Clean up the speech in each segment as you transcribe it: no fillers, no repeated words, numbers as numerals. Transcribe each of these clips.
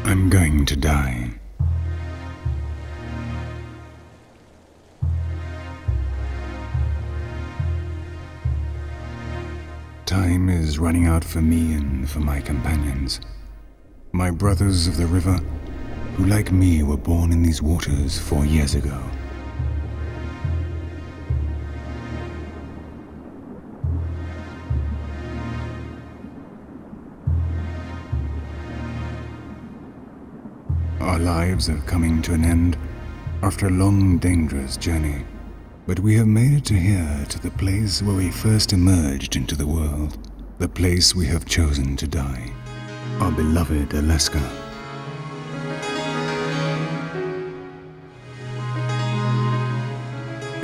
I'm going to die. Time is running out for me and for my companions, my brothers of the river, who like me were born in these waters 4 years ago. Our lives are coming to an end after a long, dangerous journey, but we have made it to here, to the place where we first emerged into the world, the place we have chosen to die, our beloved Alaska.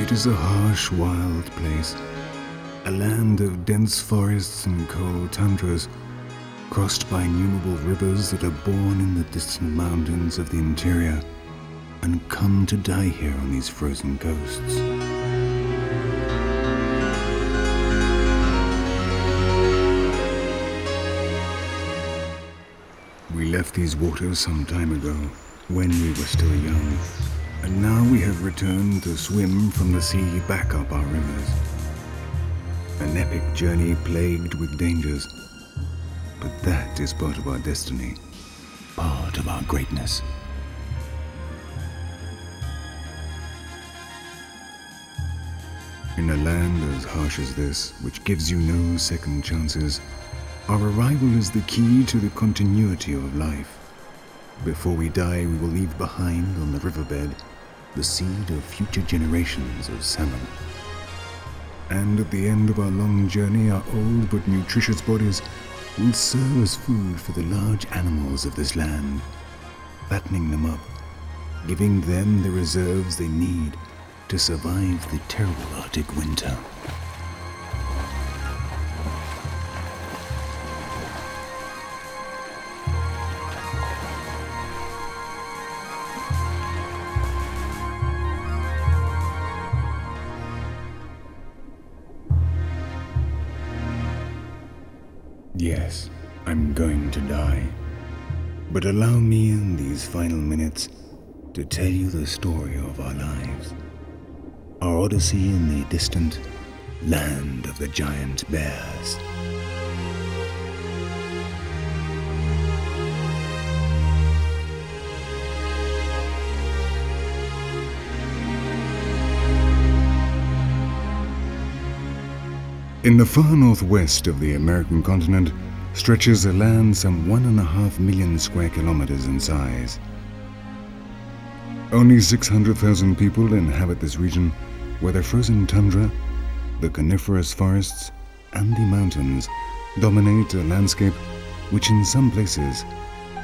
It is a harsh, wild place, a land of dense forests and cold tundras, crossed by innumerable rivers that are born in the distant mountains of the interior and come to die here on these frozen coasts. We left these waters some time ago, when we were still young, and now we have returned to swim from the sea back up our rivers. An epic journey plagued with dangers, but that is part of our destiny, part of our greatness. In a land as harsh as this, which gives you no second chances, our arrival is the key to the continuity of life. Before we die, we will leave behind on the riverbed the seed of future generations of salmon. And at the end of our long journey, our old but nutritious bodies will serve as food for the large animals of this land, fattening them up, giving them the reserves they need to survive the terrible Arctic winter. Yes, I'm going to die. But allow me in these final minutes to tell you the story of our lives. Our odyssey in the distant land of the giant bears. In the far northwest of the American continent stretches a land some 1.5 million square kilometers in size. Only 600,000 people inhabit this region, where the frozen tundra, the coniferous forests, and the mountains dominate a landscape which in some places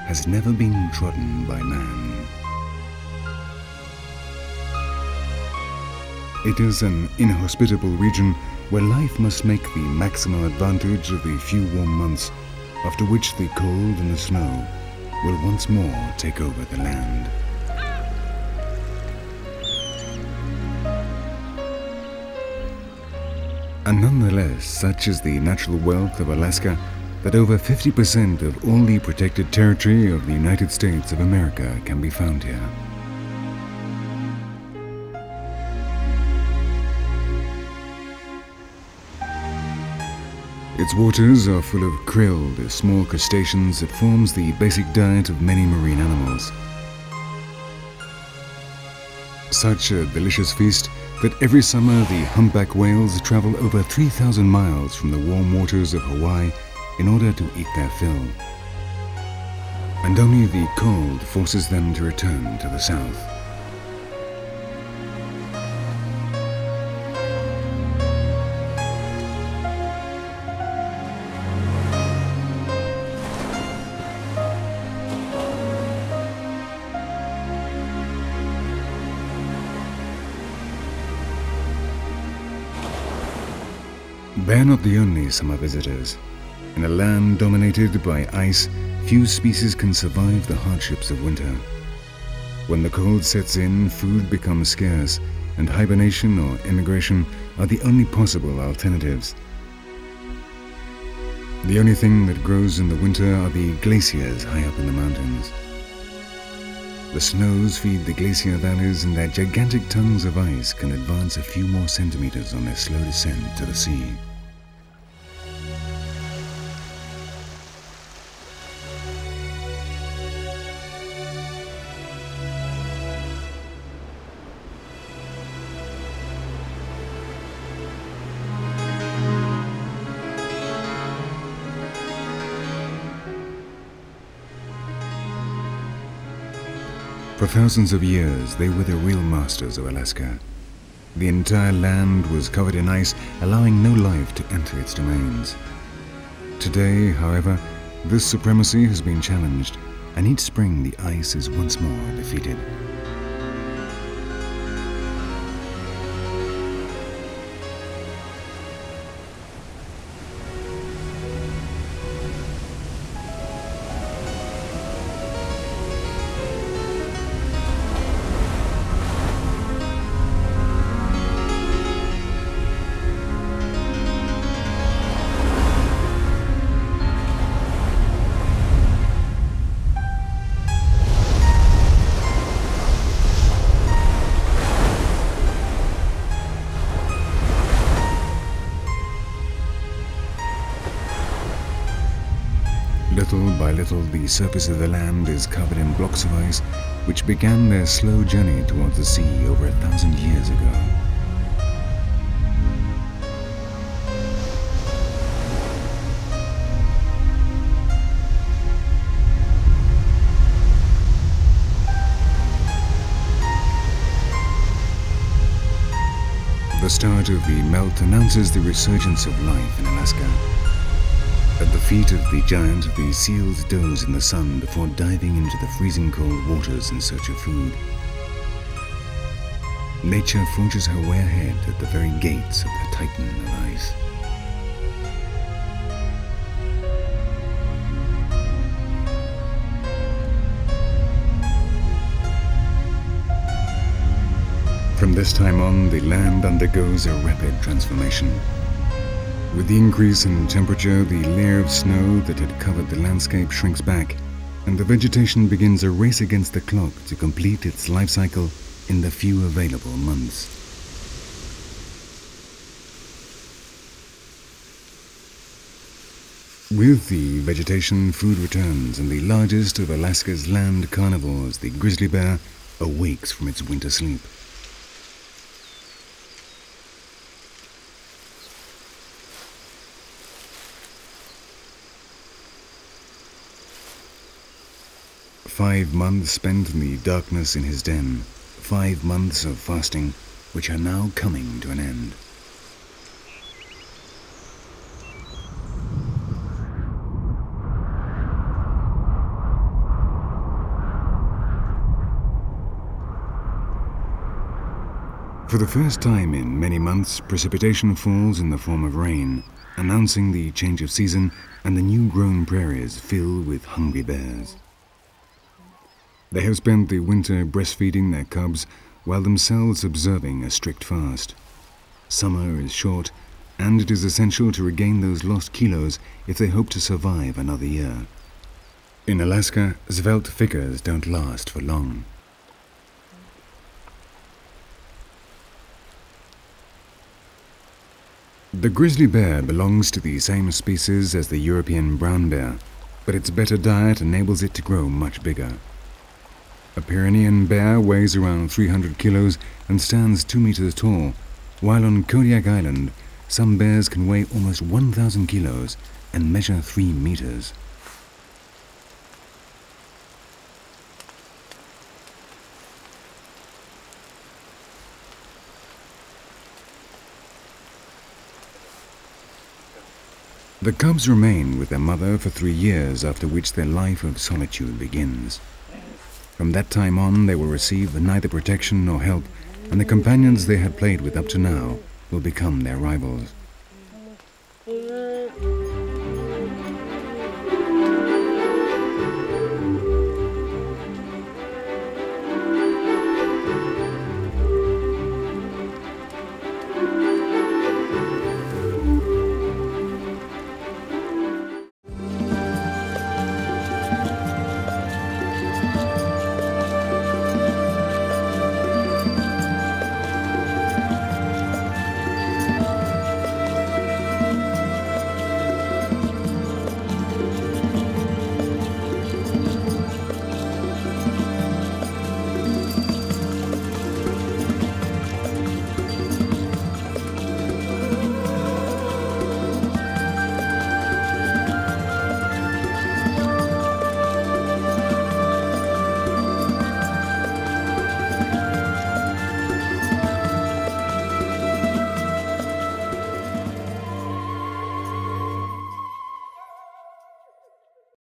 has never been trodden by man. It is an inhospitable region where life must make the maximum advantage of the few warm months, after which the cold and the snow will once more take over the land. And nonetheless, such is the natural wealth of Alaska that over 50% of all the protected territory of the United States of America can be found here. Its waters are full of krill, the small crustaceans that forms the basic diet of many marine animals. Such a delicious feast that every summer the humpback whales travel over 3,000 miles from the warm waters of Hawaii in order to eat their fill. And only the cold forces them to return to the south. They are not the only summer visitors. In a land dominated by ice, few species can survive the hardships of winter. When the cold sets in, food becomes scarce, and hibernation or immigration are the only possible alternatives. The only thing that grows in the winter are the glaciers high up in the mountains. The snows feed the glacier valleys, and their gigantic tongues of ice can advance a few more centimeters on their slow descent to the sea. For thousands of years, they were the real masters of Alaska. The entire land was covered in ice, allowing no life to enter its domains. Today, however, this supremacy has been challenged, and each spring the ice is once more defeated. Little by little, the surface of the land is covered in blocks of ice, which began their slow journey towards the sea over 1,000 years ago. The start of the melt announces the resurgence of life in Alaska. At the feet of the giant, the seals doze in the sun before diving into the freezing cold waters in search of food. Nature forges her way ahead at the very gates of the titan of ice. From this time on, the land undergoes a rapid transformation. With the increase in temperature, the layer of snow that had covered the landscape shrinks back, and the vegetation begins a race against the clock to complete its life cycle in the few available months. With the vegetation, food returns, and the largest of Alaska's land carnivores, the grizzly bear, awakes from its winter sleep. 5 months spent in the darkness in his den, 5 months of fasting, which are now coming to an end. For the first time in many months, precipitation falls in the form of rain, announcing the change of season, and the new-grown prairies fill with hungry bears. They have spent the winter breastfeeding their cubs while themselves observing a strict fast. Summer is short, and it is essential to regain those lost kilos if they hope to survive another year. In Alaska, svelte figures don't last for long. The grizzly bear belongs to the same species as the European brown bear, but its better diet enables it to grow much bigger. A Pyrenean bear weighs around 300 kilos and stands 2 meters tall, while on Kodiak Island, some bears can weigh almost 1,000 kilos and measure 3 meters. The cubs remain with their mother for 3 years, after which their life of solitude begins. From that time on, they will receive neither protection nor help, and the companions they had played with up to now will become their rivals.